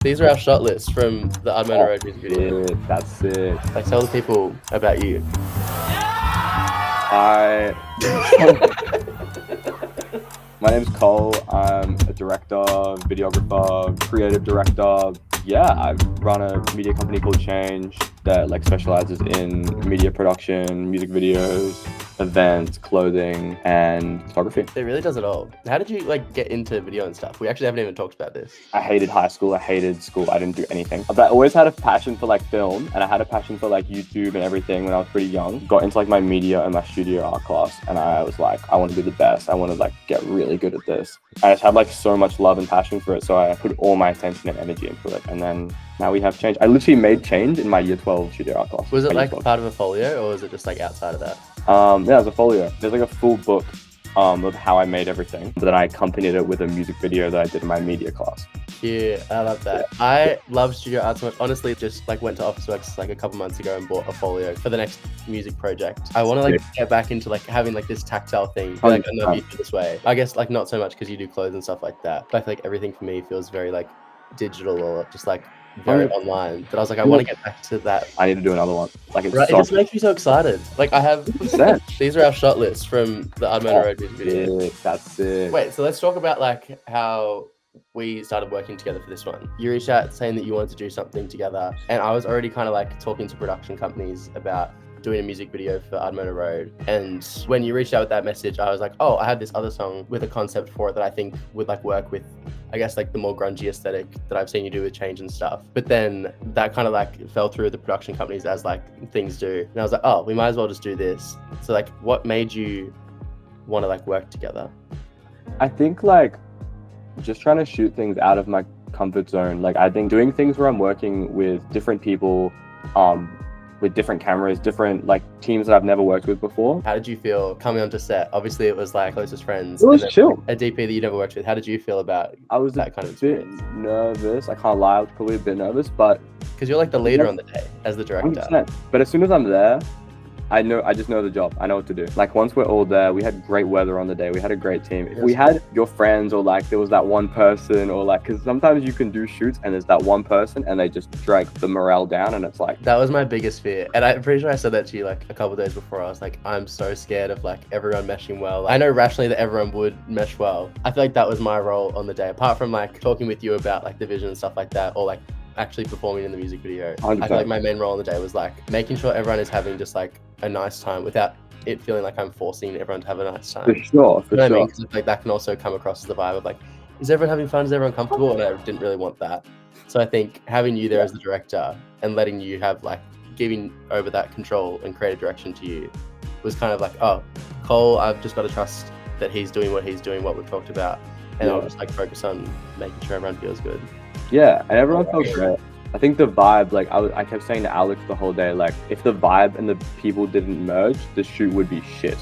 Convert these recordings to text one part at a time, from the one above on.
These are our shot lists from the Ardmona Rd music video. That's it. Like, tell the people about you. My name's Cole. I'm a director, videographer, creative director. Yeah, I run a media company called Change that specializes in media production, music videos, events, clothing, and photography. It really does it all. How did you get into video and stuff? We actually haven't even talked about this. I hated high school. I hated school. I didn't do anything. But I always had a passion for film, and I had a passion for YouTube and everything when I was pretty young. Got into my media and my studio art class, and I was I want to be the best. I want to get really good at this. I just had so much love and passion for it, so I put all my attention and energy into it. And then now we have Change. I literally made Change in my year 12 studio art class. Was it part of a folio, or was it just outside of that? Yeah, it was a folio. There's a full book of how I made everything. But then I accompanied it with a music video that I did in my media class. Yeah, I love that. Yeah. I love studio art so much. Honestly, just went to Officeworks a couple months ago and bought a folio for the next music project. I want to get back into having this tactile thing. I know you feel this way. I guess not so much because you do clothes and stuff like that. But I feel everything for me feels very digital or just very online. But I was I want to get back to that. I need to do another one. It just makes me so excited. I have these are our shot lists from the Ardmona Rd music video. That's it. Wait, so let's talk about how we started working together for this one. You reached out saying that you wanted to do something together, and I was already kind of talking to production companies about doing a music video for Ardmona Rd. And when you reached out with that message, I was oh, I have this other song with a concept for it that I think would work with, I guess, the more grungy aesthetic that I've seen you do with Change and stuff. But then that kind of fell through the production companies as things do. And I was oh, we might as well just do this. So what made you want to work together? I think just trying to shoot things out of my comfort zone. I think doing things where I'm working with different people, with different cameras, different teams that I've never worked with before. How did you feel coming onto set? Obviously it was closest friends. It was chill. A DP that you never worked with. How did you feel about that kind of experience? Bit nervous. I can't lie, I was probably a bit nervous, but because you're the leader on the day as the director. 100%. But as soon as I'm there, I just know the job. I know what to do. Once we're all there, we had great weather on the day. We had a great team. If we had your friends or there was that one person or because sometimes you can do shoots and there's that one person and they just drag the morale down and it's That was my biggest fear. And I'm pretty sure I said that to you a couple of days before. I was I'm so scared of everyone meshing well. I know rationally that everyone would mesh well. I feel that was my role on the day. Apart from talking with you about the vision and stuff like that, or actually performing in the music video. 100%. I feel my main role on the day was making sure everyone is having just a nice time without it feeling I'm forcing everyone to have a nice time. For sure. You know what I mean? 'Cause that can also come across as the vibe of is everyone having fun? Is everyone comfortable? And I didn't really want that. So I think having you there as the director and letting you have giving over that control and creative direction to you was kind of oh, Cole, I've just got to trust that he's doing what he's doing, what we've talked about, and I'll just focus on making sure everyone feels good. Yeah, and everyone felt great. I think the vibe, I kept saying to Alex the whole day, if the vibe and the people didn't merge, the shoot would be shit.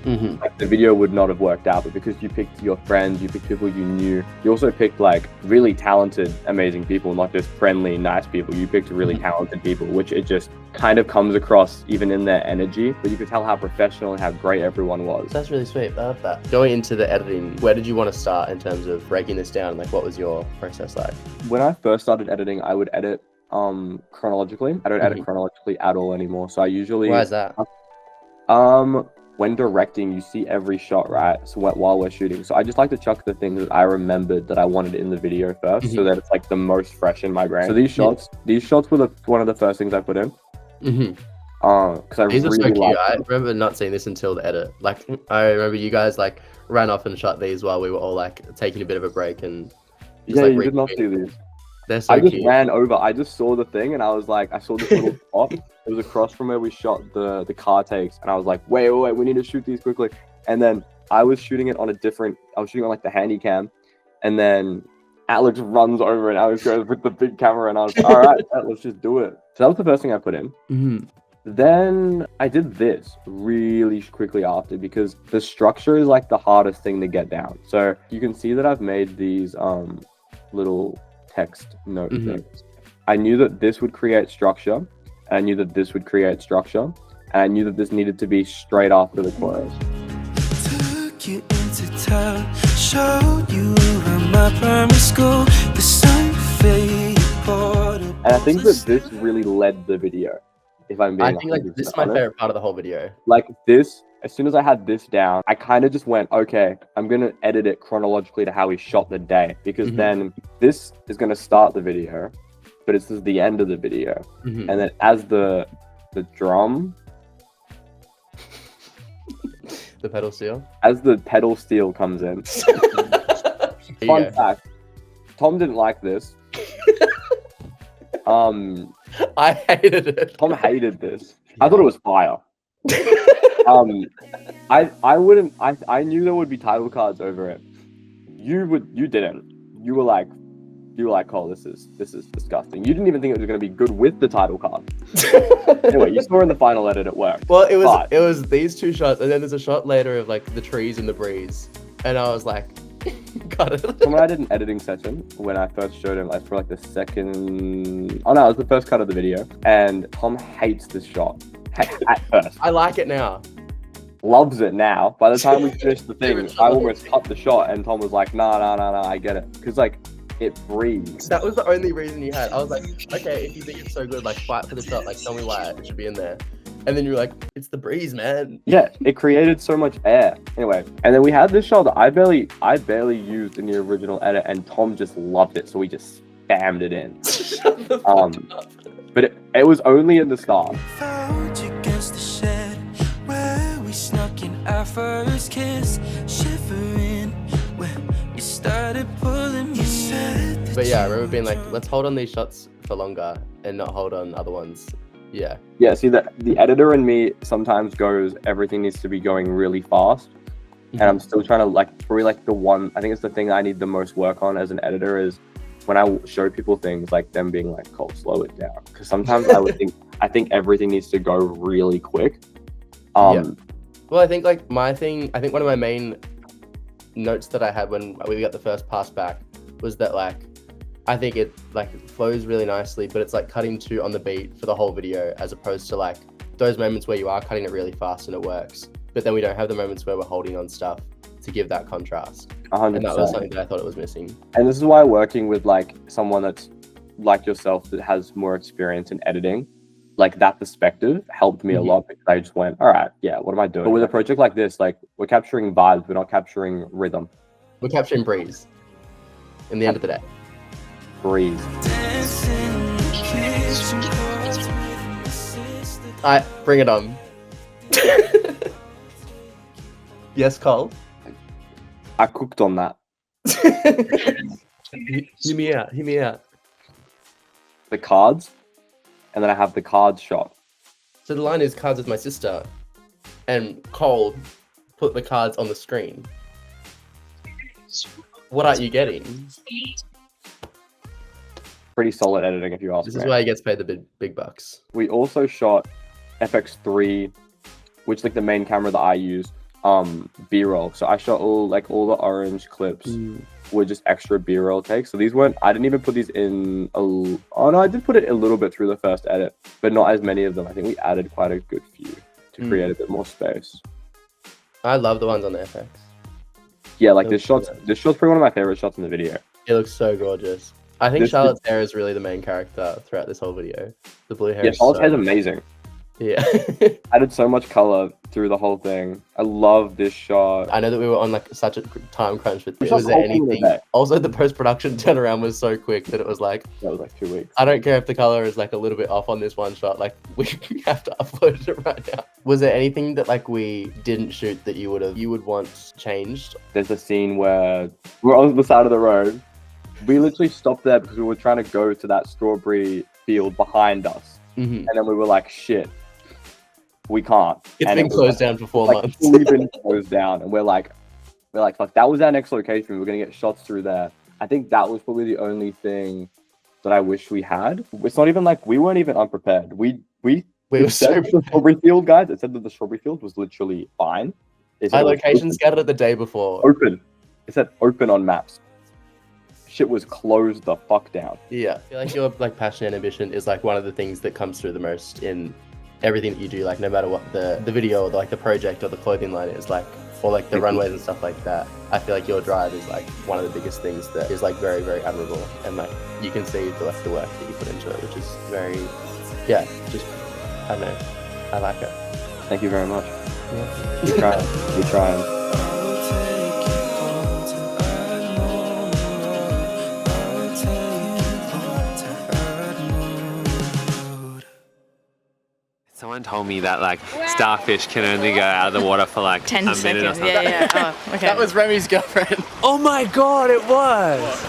Mm-hmm. The video would not have worked out, but because you picked your friends, you picked people you knew, you also picked really talented, amazing people, not just friendly, nice people. You picked really talented people, which it just kind of comes across even in their energy, but you could tell how professional and how great everyone was. That's really sweet. I love that. Going into the editing, where did you want to start in terms of breaking this down? What was your process like? When I first started editing, I would edit chronologically. I don't edit chronologically at all anymore. So I usually... Why is that? When directing, you see every shot, right? So while we're shooting. So I just like to chuck the things that I remembered that I wanted in the video first, so that it's the most fresh in my brain. So these shots were one of the first things I put in. Mm-hmm. Because these are so cute. I remember not seeing this until the edit. I remember you guys ran off and shot these while we were all taking a bit of a break and just, you did not see these. They're so I just cute. ran over. I just saw the thing and I was I saw this little spot. It was across from where we shot the car takes, and I was wait, we need to shoot these quickly. And then I was shooting it on I was shooting on the handy cam, and then Alex runs over and Alex goes with the big camera, and I was all right, let's just do it. So that was the first thing I put in. Mm-hmm. Then I did this really quickly after, because the structure is the hardest thing to get down. So you can see that I've made these little text note things. I knew that this would create structure, and I knew that this would create structure, and I knew that this needed to be straight after the chorus. Took you into town, showed you around my primary school. The sun faded And I think that this really led the video. If I'm being I think like this is 100% my honest. favorite part of the whole video. Like this, as soon as I had this down, I kind of just went, okay, I'm going to edit it chronologically to how he shot the day, because then this is going to start the video, but this is the end of the video. And then as the drum, the pedal steel, as the pedal steel comes in. Fun fact, Tom didn't like this. I hated it. Tom hated this. I thought it was fire. I knew there would be title cards over it. You didn't. You were like, Cole, this is disgusting. You didn't even think it was going to be good with the title card. Anyway, you saw in the final edit it worked. Well, it was these two shots, and then there's a shot later of like the trees in the breeze, and I was like, got it. So when I did an editing session, when I first showed him, like for like the second, oh no, it was the first cut of the video, and Tom hates this shot at first. I like it now. Loves it now. By the time we finished the thing, I almost cut the shot, and Tom was like, nah, I get it, because like it breathes. That was the only reason you had. I was like, okay, if you think it's so good, like fight for the shot, like tell me why it should be in there. And then you were like, it's the breeze, man. Yeah, it created so much air. Anyway, and then we had this shot that I barely used in the original edit, and Tom just loved it, so we just spammed it in. Shut the fuck up. But it was only in the start. Found you against the shed where we snuck in our first kiss, shivering when you started pulling me in. But yeah, I remember being like, let's hold on these shots for longer and not hold on other ones. Yeah. Yeah, see, the editor in me sometimes goes, everything needs to be going really fast. And I'm still trying to, like, probably like I think it's the thing I need the most work on as an editor is when I show people things, like them being like, Cole, slow it down. Because sometimes I think everything needs to go really quick. Yeah. Well, I think like one of my main notes that I had when we got the first pass back was that like, I think it like flows really nicely, but it's like cutting two on the beat for the whole video, as opposed to like those moments where you are cutting it really fast and it works, but then we don't have the moments where we're holding on stuff to give that contrast. 100%. And that was something that I thought it was missing. And this is why working with like someone that's like yourself that has more experience in editing, like that perspective helped me a lot, because I just went, all right, yeah, what am I doing? But with a project like this, like we're capturing vibes, we're not capturing rhythm. We're capturing breeze in the end of the day. Breeze. Alright, bring it on. Yes, Cole? I cooked on that. Hear me out. The cards, and then I have the cards shot. So the line is cards with my sister, and Cole put the cards on the screen. What aren't you getting? Pretty solid editing, if you ask me. This is why he gets paid the big bucks. We also shot FX3, which is like the main camera that I use, B-roll. So I shot all the orange clips were just extra B-roll takes. So these weren't, I didn't even put these in, oh no, I did put it a little bit through the first edit, but not as many of them. I think we added quite a good few to create a bit more space. I love the ones on the FX. Yeah, like this shot's probably one of my favorite shots in the video. It looks so gorgeous. I think Charlotte's hair is really the main character throughout this whole video. The blue hair. Yeah, Charlotte's hair is amazing. Yeah. Added so much color through the whole thing. I love this shot. I know that we were on like such a time crunch with it. Was there anything? Also, the post-production turnaround was so quick that it was like, that was like 2 weeks. I don't care if the color is like a little bit off on this one shot. Like we have to upload it right now. Was there anything that like we didn't shoot that you would want changed? There's a scene where we're on the side of the road. We literally stopped there because we were trying to go to that strawberry field behind us. And then we were like, shit, we can't. It's been closed down for 4 months. We've been closed down, and we're like, fuck, that was our next location. We're going to get shots through there. I think that was probably the only thing that I wish we had. It's not even like, we weren't even unprepared. We were so the strawberry field, guys. It said that the strawberry field was literally fine. I location scouted it the day before. Open. It said open on maps. Shit was closed the fuck down. Yeah, I feel like your like passion and ambition is like one of the things that comes through the most in everything that you do, like no matter what the video or the project or the clothing line is, like, or like the runways and stuff like that. I feel like your drive is like one of the biggest things that is like very, very admirable, and like you can see the work that you put into it, which is very, just, I don't know, I like it. Thank you very much. Yeah. We try. We try. Someone told me that like starfish can only go out of the water for like 10 a minute or seconds. something. Yeah. Oh, okay. That was Remy's girlfriend. Oh my god, it was!